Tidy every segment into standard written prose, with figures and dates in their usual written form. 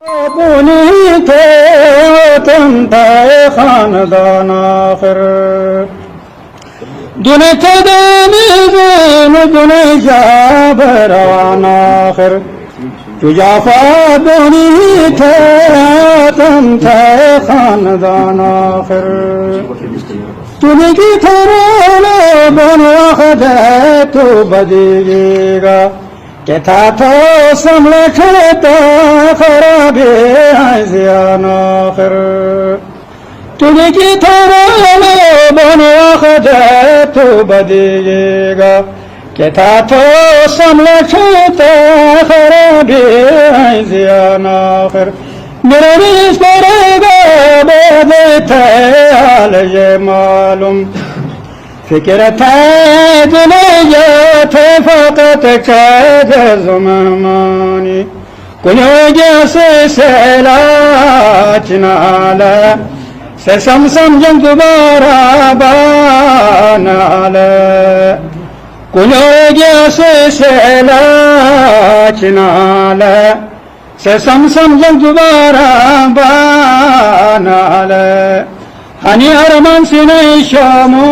पुनी थे तुम थे खानदान आखिर दुने थे दुने जाबरान आखिर तुजाफा पुनी थे तुम थे खानदान आखिर तुने की थरोले बनवा खदे तो बदलेगा के था तो समलखता खराबे आज़ियान आखिर तुझे की थरोले बनवा खदे तो बदलेगा के था तो समलखता खराबे आज़ियान आखिर मेरे रिश्तेगा बदलते हाल ये मालूम फिक्र था दुनिया थे फकत कैद ज़मानी कुयों जैसे सैलाच नाला से समसम जंग दोबारा बानाला कुयों जैसे सैलाच नाला से समसम जंग दोबारा बानाला hani aramansine şamu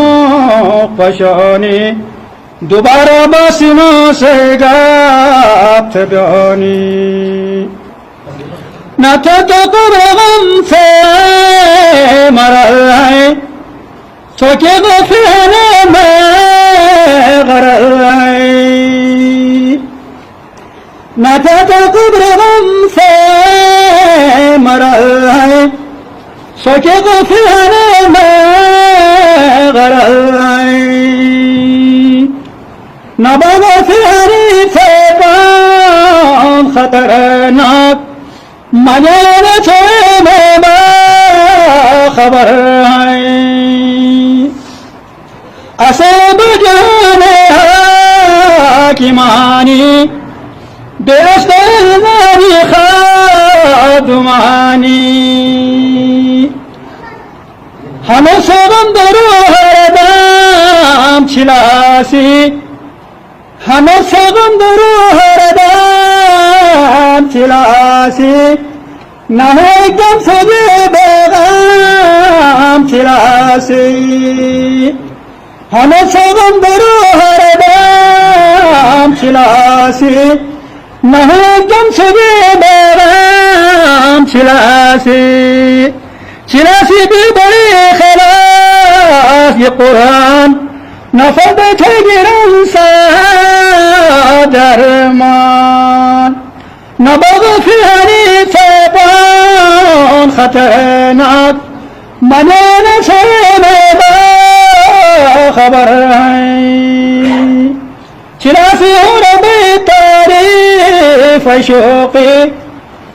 paşani dobaरा basino segap tebani na to qur'an se marai to ke gofene me garai na to qur'an se marai सोचे को फिर में गराई नबागा फिर से पान खतरनाक मजे न छोड़े में खबर है असेब जाने की मानी बेस्तर नारी खादुमानी हमें सगंदरू हरदम छिलासी हमें सगंदरू हरदम छिलासी न है एकदम सजे बेगम छिलासी हमें सगंदरू हरदम छिलासी न है एकदम सजे बेगम छिलासी छिलासी भी बड़ी खिलाफ ये कुरान नफद थे गिरन सा दरमान न बगफियानी थे पान खतरनाक मने न छेने खबर है छिलासी हो रबी तारीफ शौक़ी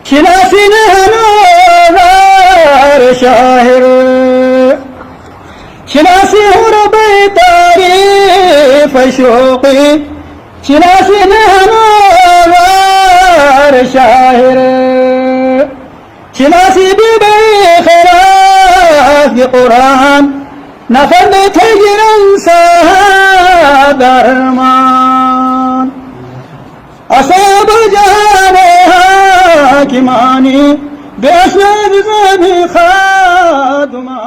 छिलासी ने शाहिर छिलासी रबी तारीफ शौक़ी छिलासी नहनवार शाहिर छिलासी भी बेखलाफ ये कुरान नफद थे गिरन सा दरमान असब जाने हाकिमानी बेशद खादुमा